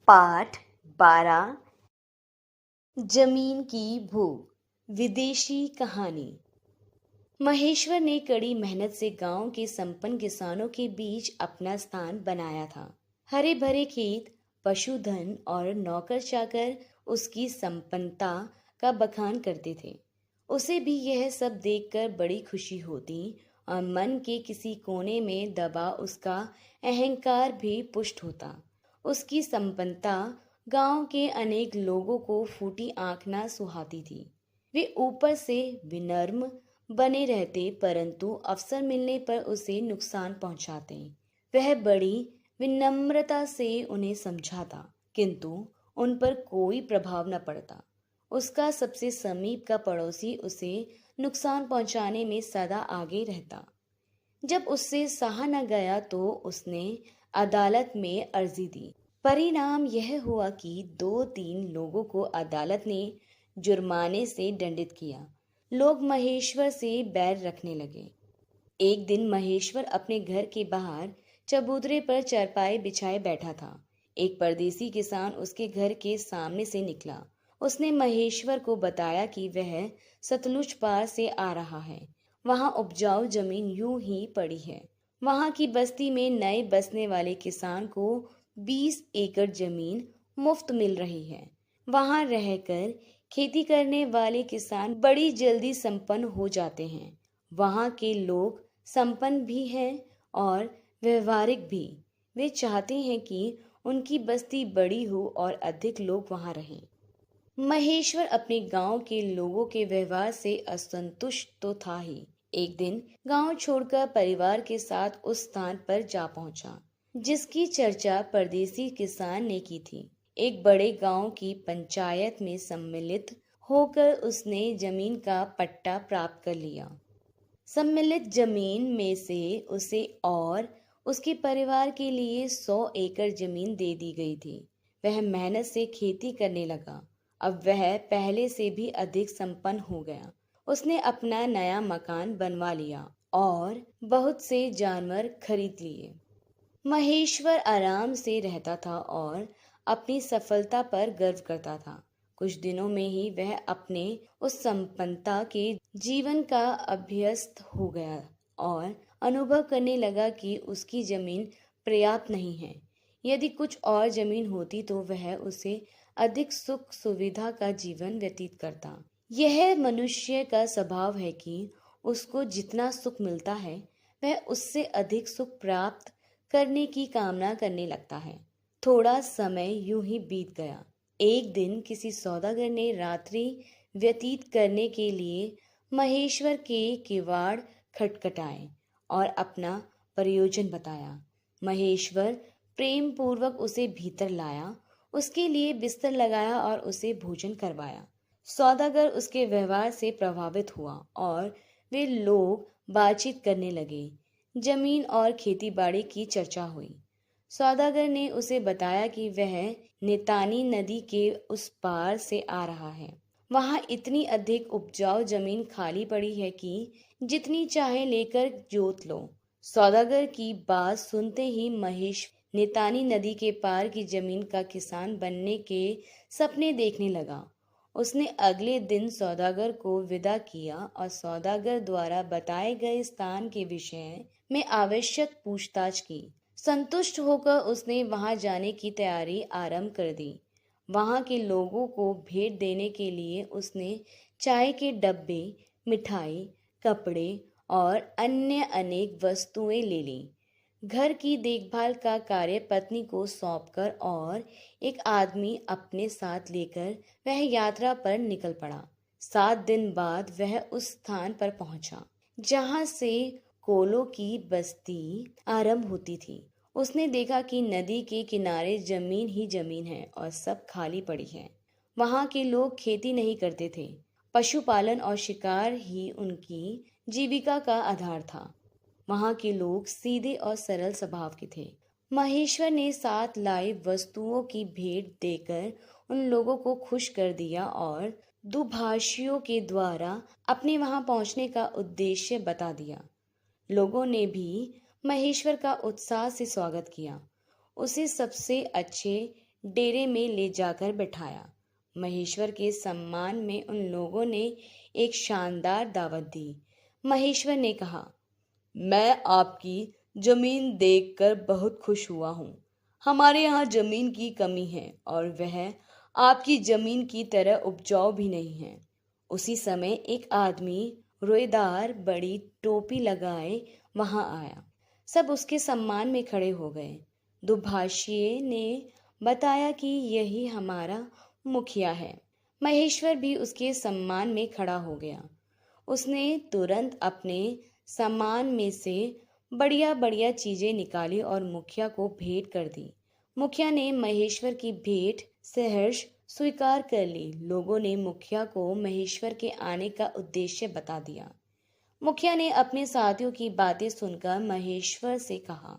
पाठ 12 जमीन की भूख विदेशी कहानी। महेश्वर ने कड़ी मेहनत से गांव के संपन्न किसानों के बीच अपना स्थान बनाया था। हरे भरे खेत, पशुधन और नौकर चाकर उसकी संपन्नता का बखान करते थे। उसे भी यह सब देखकर बड़ी खुशी होती और मन के किसी कोने में दबा उसका अहंकार भी पुष्ट होता। उसकी संपन्नता गांव के अनेक लोगों को फूटी आंख न सुहाती थी। वे ऊपर से विनम्र बने रहते, परंतु अवसर मिलने पर उसे नुकसान पहुंचाते। वह बड़ी विनम्रता से उन्हें समझाता, किंतु उन पर कोई प्रभाव न पड़ता। उसका सबसे समीप का पड़ोसी उसे नुकसान पहुंचाने में सदा आगे रहता। जब उससे सहा न गया तो उसने अदालत में अर्जी दी। परिणाम यह हुआ कि 2-3 लोगों को अदालत ने जुर्माने से दंडित किया। लोग महेश्वर से बैर रखने लगे। एक दिन महेश्वर अपने घर के बाहर चबूतरे पर चारपाई बिछाए बैठा था। एक परदेसी किसान उसके घर के सामने से निकला। उसने महेश्वर को बताया कि वह सतलुज पार से आ रहा है। वहां उपजाऊ जमीन यूं ही पड़ी है। वहां की बस्ती में नए बसने वाले किसान को 20 एकड़ जमीन मुफ्त मिल रही है। वहां रहकर खेती करने वाले किसान बड़ी जल्दी संपन्न हो जाते हैं। वहां के लोग संपन्न भी हैं और व्यवहारिक भी। वे चाहते हैं कि उनकी बस्ती बड़ी हो और अधिक लोग वहां रहें। महेश्वर अपने गांव के लोगों के व्यवहार से असंतुष्ट तो था ही। एक दिन गांव छोड़कर परिवार के साथ उस स्थान पर जा पहुंचा जिसकी चर्चा परदेसी किसान ने की थी। एक बड़े गांव की पंचायत में सम्मिलित होकर उसने जमीन का पट्टा प्राप्त कर लिया। सम्मिलित जमीन में से उसे और उसके परिवार के लिए 100 एकड़ जमीन दे दी गई थी। वह मेहनत से खेती करने लगा। अब वह पहले से भी अधिक संपन्न हो गया। उसने अपना नया मकान बनवा लिया और बहुत से जानवर खरीद लिए। महेश्वर आराम से रहता था और अपनी सफलता पर गर्व करता था। कुछ दिनों में ही वह अपने उस संपन्नता के जीवन का अभ्यस्त हो गया और अनुभव करने लगा कि उसकी जमीन पर्याप्त नहीं है। यदि कुछ और जमीन होती तो वह उसे अधिक सुख सुविधा का जीवन व्यतीत करता। यह मनुष्य का स्वभाव है कि उसको जितना सुख मिलता है वह उससे अधिक सुख प्राप्त करने की कामना करने लगता है। थोड़ा समय यूं ही बीत गया। एक दिन किसी सौदागर ने रात्रि व्यतीत करने के लिए महेश्वर के किवाड़ खटखटाए और अपना प्रयोजन बताया। महेश्वर प्रेम पूर्वक उसे भीतर लाया, उसके लिए बिस्तर लगाया और उसे भोजन करवाया। सौदागर उसके व्यवहार से प्रभावित हुआ और वे लोग बातचीत करने लगे। जमीन और खेतीबाड़ी की चर्चा हुई। सौदागर ने उसे बताया कि वह नितानी नदी के उस पार से आ रहा है। वहां इतनी अधिक उपजाऊ जमीन खाली पड़ी है कि जितनी चाहे लेकर जोत लो। सौदागर की बात सुनते ही महेश नितानी नदी के पार की जमीन का किसान बनने के सपने देखने लगा। उसने अगले दिन सौदागर को विदा किया और सौदागर द्वारा बताए गए स्थान के विषय में आवश्यक पूछताछ की। संतुष्ट होकर उसने वहां जाने की तैयारी आरंभ कर दी। वहां के लोगों को भेंट देने के लिए उसने चाय के डब्बे, मिठाई, कपड़े और अन्य अनेक वस्तुएं ले ली। घर की देखभाल का कार्य पत्नी को सौंपकर और एक आदमी अपने साथ लेकर वह यात्रा पर निकल पड़ा। 7 दिन बाद वह उस स्थान पर पहुंचा जहां से कोलों की बस्ती आरंभ होती थी। उसने देखा कि नदी के किनारे जमीन ही जमीन है और सब खाली पड़ी है। वहां के लोग खेती नहीं करते थे। पशुपालन और शिकार ही उनकी जीविका का आधार था। वहां के लोग सीधे और सरल स्वभाव के थे। महेश्वर ने साथ लाई वस्तुओं की भेंट देकर उन लोगों को खुश कर दिया और दुभाषियों के द्वारा अपने वहां पहुंचने का उद्देश्य बता दिया। लोगों ने भी महेश्वर का उत्साह से स्वागत किया। उसे सबसे अच्छे डेरे में ले जाकर बैठाया। महेश्वर के सम्मान में उन लोगों ने एक शानदार दावत दी। महेश्वर ने कहा, मैं आपकी जमीन देखकर बहुत खुश हुआ हूँ। हमारे यहाँ जमीन की कमी है और वह आपकी जमीन की तरह उपजाऊ भी नहीं है। उसी समय एक आदमी रोएदार बड़ी टोपी लगाए वहां आया। सब उसके सम्मान में खड़े हो गए। दुभाषिए ने बताया कि यही हमारा मुखिया है। महेश्वर भी उसके सम्मान में खड़ा हो गया। उसने तुरंत अपने सामान में से बढ़िया बढ़िया चीजें निकाली और मुखिया को भेंट कर दी। मुखिया ने महेश्वर की भेंट सहर्ष स्वीकार कर ली। लोगों ने मुखिया को महेश्वर के आने का उद्देश्य बता दिया। मुखिया ने अपने साथियों की बातें सुनकर महेश्वर से कहा,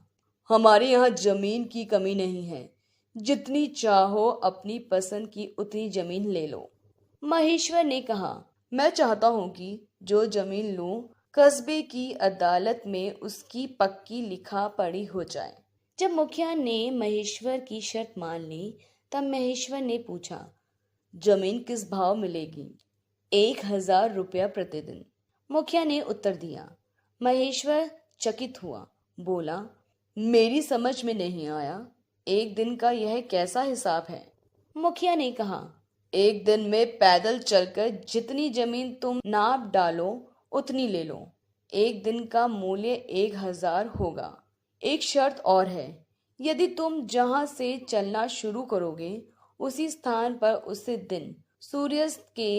हमारे यहाँ जमीन की कमी नहीं है। जितनी चाहो अपनी पसंद की उतनी जमीन ले लो। महेश्वर ने कहा, मैं चाहता हूँ कि जो जमीन लूं, कस्बे की अदालत में उसकी पक्की लिखा पढ़ी हो जाए। जब मुखिया ने महेश्वर की शर्त मान ली, तब महेश्वर ने पूछा, जमीन किस भाव मिलेगी? 1000 रुपया प्रतिदिन। मुखिया ने उत्तर दिया। महेश्वर चकित हुआ, बोला, मेरी समझ में नहीं आया। एक दिन का यह कैसा हिसाब है? मुखिया ने कहा, एक दिन में पैदल चलकर जितनी जमीन तुम नाप डालो उतनी ले लो। एक दिन का मूल्य 1000 होगा। एक शर्त और है, यदि तुम जहां से चलना शुरू करोगे उसी स्थान पर उसी दिन सूर्यास्त के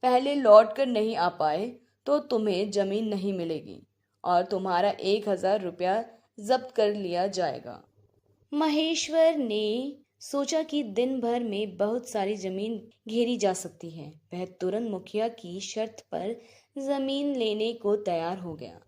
पहले लौटकर नहीं आ पाए तो तुम्हें जमीन नहीं मिलेगी और तुम्हारा 1000 रुपया जब्त कर लिया जाएगा। महेश्वर ने सोचा कि दिन भर में बहुत सारी जमीन घेरी जा सकती है। वह तुरंत मुखिया की शर्त पर जमीन लेने को तैयार हो गया।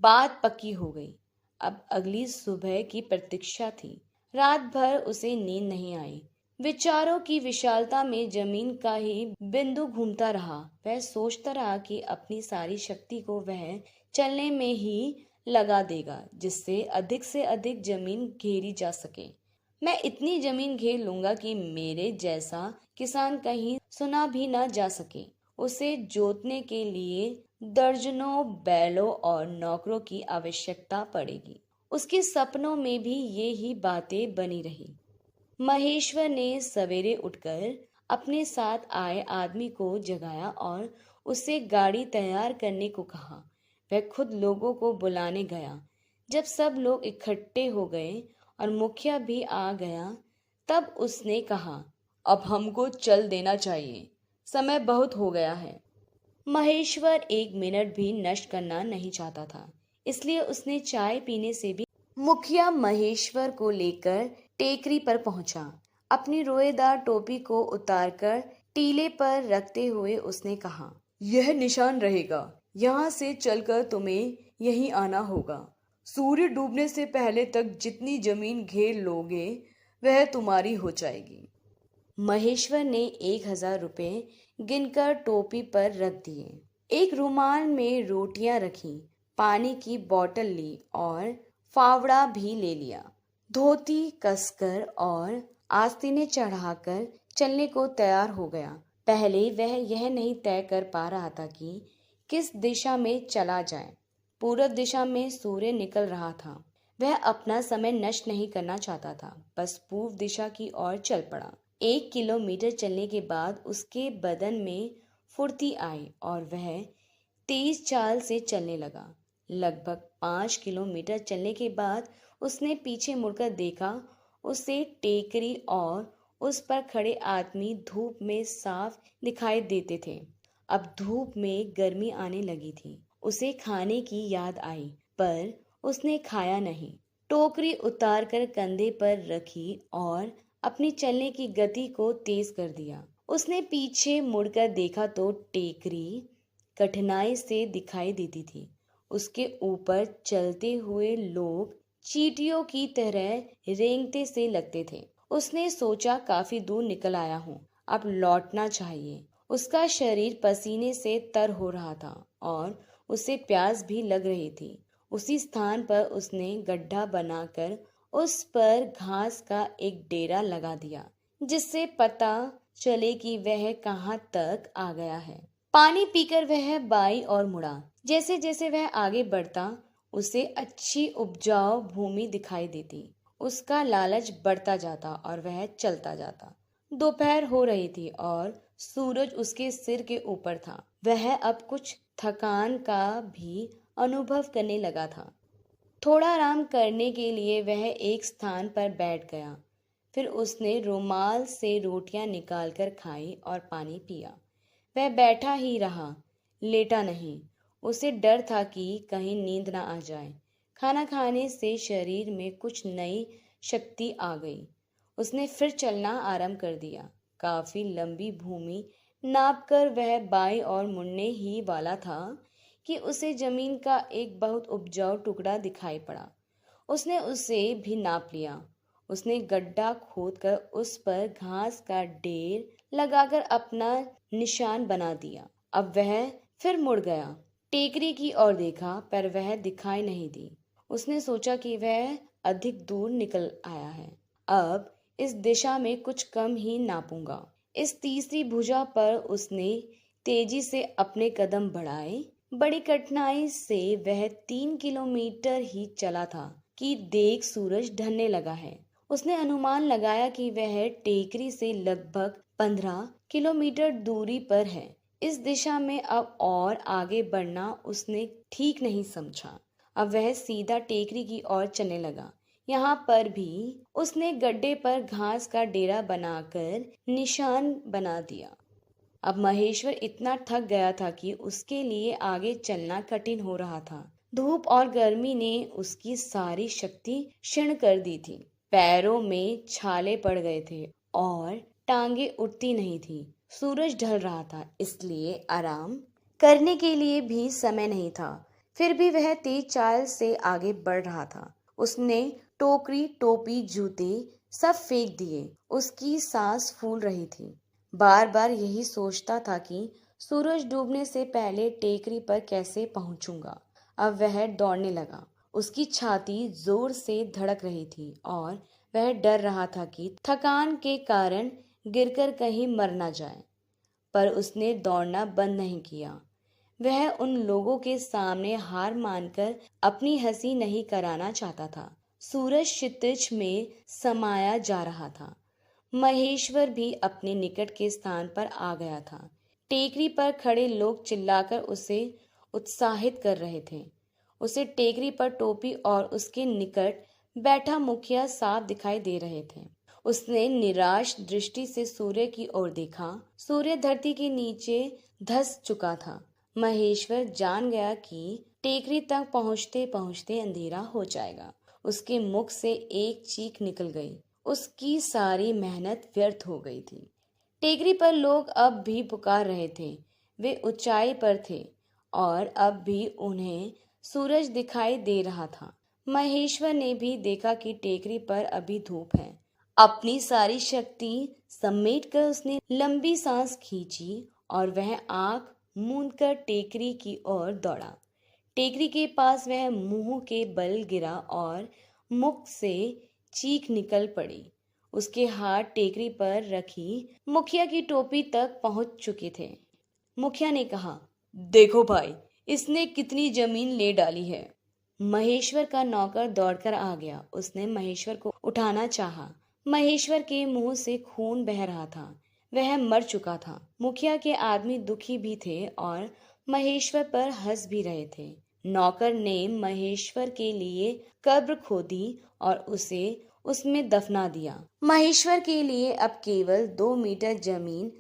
बात पक्की हो गई। अब अगली सुबह की प्रतीक्षा थी। रात भर उसे नींद नहीं आई। विचारों की विशालता में जमीन का ही बिंदु घूमता रहा। वह सोचता रहा कि अपनी सारी शक्ति को वह चलने में ही लगा देगा, जिससे से अधिक जमीन घेरी जा सके। मैं इतनी जमीन घेर लूंगा कि मेरे जैसा किसान कहीं सुना भी ना जा सके। उसे जोतने के लिए दर्जनों बैलों और नौकरों की आवश्यकता पड़ेगी। उसके सपनों में भी ये ही बातें बनी रही। महेश्वर ने सवेरे उठकर अपने साथ आए आदमी को जगाया और उससे गाड़ी तैयार करने को कहा। वह खुद लोगों को बुलाने गया। जब सब लोग इकट्ठे हो गए और मुखिया भी आ गया, तब उसने कहा, अब हमको चल देना चाहिए, समय बहुत हो गया है। महेश्वर एक मिनट भी नष्ट करना नहीं चाहता था, इसलिए उसने चाय पीने से भी मुखिया महेश्वर को लेकर टेकरी पर पहुंचा। अपनी रोएदार टोपी को उतारकर टीले पर रखते हुए उसने कहा, यह निशान रहेगा। यहाँ से चलकर तुम्हें यहीं आना होगा। सूर्य डूबने से पहले तक जितनी जमीन घेर लोगे वह तुम्हारी हो जाएगी। महेश्वर ने 1000 रुपये गिनकर टोपी पर रख दिए। एक रुमाल में रोटियां रखी, पानी की बोतल ली और फावड़ा भी ले लिया। धोती कसकर और आस्तीनें चढ़ाकर चलने को तैयार हो गया। पहले वह यह नहीं तय कर पा रहा था कि किस दिशा में चला जाए। पूर्व दिशा में सूर्य निकल रहा था। वह अपना समय नष्ट नहीं करना चाहता था, बस पूर्व दिशा की ओर चल पड़ा। 1 किलोमीटर चलने के बाद उसके बदन में फुर्ती आई और वह तेज चाल से चलने लगा। लगभग 5 किलोमीटर चलने के बाद उसने पीछे मुड़कर देखा। उसे टेकरी और उस पर खड़े आदमी धूप में साफ दिखाई देते थे। अब धूप में गर्मी आने लगी थी। उसे खाने की याद आई, पर उसने खाया नहीं। टोकरी उतारकर कंधे पर रखी और अपनी चलने की गति को तेज कर दिया। उसने पीछे मुड़कर देखा तो टेकरी कठिनाई से दिखाई देती थी। उसके ऊपर चलते हुए लोग चींटियों की तरह रेंगते से लगते थे। उसने सोचा, काफी दूर निकल आया हूँ, अब लौटना चाहिए। उसका शरीर पसीने से तर हो रहा था और उसे प्यास भी लग रही थी। उसी स्थान पर उसने गड्ढा बनाकर उस पर घास का एक डेरा लगा दिया। जिससे पता चले कि वह कहाँ तक आ गया है। पानी पीकर वह बाईं ओर मुड़ा। जैसे जैसे वह आगे बढ़ता, उसे अच्छी उपजाऊ भूमि दिखाई देती। उसका लालच बढ़ता जाता और वह चलता जाता। दोपहर हो रही थी और सूरज उसके सिर के ऊपर था। वह अब कुछ थकान का भी अनुभव करने लगा था। थोड़ा आराम करने के लिए वह एक स्थान पर बैठ गया। फिर उसने रुमाल से रोटियां निकालकर खाई और पानी पिया। वह बैठा ही रहा, लेटा नहीं। उसे डर था कि कहीं नींद ना आ जाए। खाना खाने से शरीर में कुछ नई शक्ति आ गई। उसने फिर चलना आरंभ कर दिया। काफी लंबी भूमि नापकर वह बाईं ओर मुड़ने ही वाला था कि उसे जमीन का एक बहुत उपजाऊ टुकड़ा दिखाई पड़ा। उसने उसे भी नाप लिया। उसने गड्ढा खोदकर उस पर घास का ढेर लगाकर अपना निशान बना दिया। अब वह फिर मुड़ गया। टेकरी की ओर देखा, पर वह दिखाई नहीं दी। उसने सोचा कि वह अधिक दूर निकल आया है। अब इस दिशा में कुछ कम ही नापूंगा। इस तीसरी भुजा पर उसने तेजी से अपने कदम बढ़ाए। बड़ी कठिनाई से वह 3 किलोमीटर ही चला था कि देख सूरज ढलने लगा है। उसने अनुमान लगाया कि वह टेकरी से लगभग 15 किलोमीटर दूरी पर है। इस दिशा में अब और आगे बढ़ना उसने ठीक नहीं समझा। अब वह सीधा टेकरी की ओर चलने लगा। यहाँ पर भी उसने गड्ढे पर घास का डेरा बनाकर निशान बना दिया। अब महेश्वर इतना थक गया था कि उसके लिए आगे चलना कठिन हो रहा था। धूप और गर्मी ने उसकी सारी शक्ति क्षीण कर दी थी। पैरों में छाले पड़ गए थे और टांगे उठती नहीं थी। सूरज ढल रहा था, इसलिए आराम करने के लिए भी समय नहीं था। फिर भी वह तेज चाल से आगे बढ़ रहा था। उसने टोकरी, टोपी, जूते सब फेंक दिए। उसकी सांस फूल रही थी। बार बार यही सोचता था कि सूरज डूबने से पहले टेकरी पर कैसे पहुंचूंगा। अब वह दौड़ने लगा। उसकी छाती जोर से धड़क रही थी और वह डर रहा था कि थकान के कारण गिरकर कहीं मर न जाए। पर उसने दौड़ना बंद नहीं किया। वह उन लोगों के सामने हार मानकर अपनी हंसी नहीं कराना चाहता था। सूरज क्षितिज में समाया जा रहा था। महेश्वर भी अपने निकट के स्थान पर आ गया था। टेकरी पर खड़े लोग चिल्लाकर उसे उत्साहित कर रहे थे। उसे टेकरी पर टोपी और उसके निकट बैठा मुखिया साफ दिखाई दे रहे थे। उसने निराश दृष्टि से सूर्य की ओर देखा। सूर्य धरती के नीचे धंस चुका था। महेश्वर जान गया कि टेकरी तक पहुंचते पहुंचते अंधेरा हो जाएगा। उसके मुख से एक चीख निकल गई। उसकी सारी मेहनत व्यर्थ हो गई थी। टेकरी पर लोग अब भी पुकार रहे थे। वे ऊंचाई पर थे और अब भी उन्हें सूरज दिखाई दे रहा था। महेश्वर ने भी देखा कि टेकरी पर अभी धूप है। अपनी सारी शक्ति समेटकर उसने लंबी सांस खींची और वह आंख मूंदकर टेकरी की ओर दौड़ा। टेकरी के पास वह मुंह के बल गिरा और मुख से चीख निकल पड़ी। उसके हाथ टेकरी पर रखी मुखिया की टोपी तक पहुंच चुके थे। मुखिया ने कहा, देखो भाई, इसने कितनी जमीन ले डाली है। महेश्वर का नौकर दौड़कर आ गया। उसने महेश्वर को उठाना चाहा। महेश्वर के मुंह से खून बह रहा था। वह मर चुका था। मुखिया के आदमी दुखी भी थे और महेश्वर पर हंस भी रहे थे। नौकर ने महेश्वर के लिए कब्र खोदी और उसे उसमें दफना दिया। महेश्वर के लिए अब केवल 2 मीटर जमीन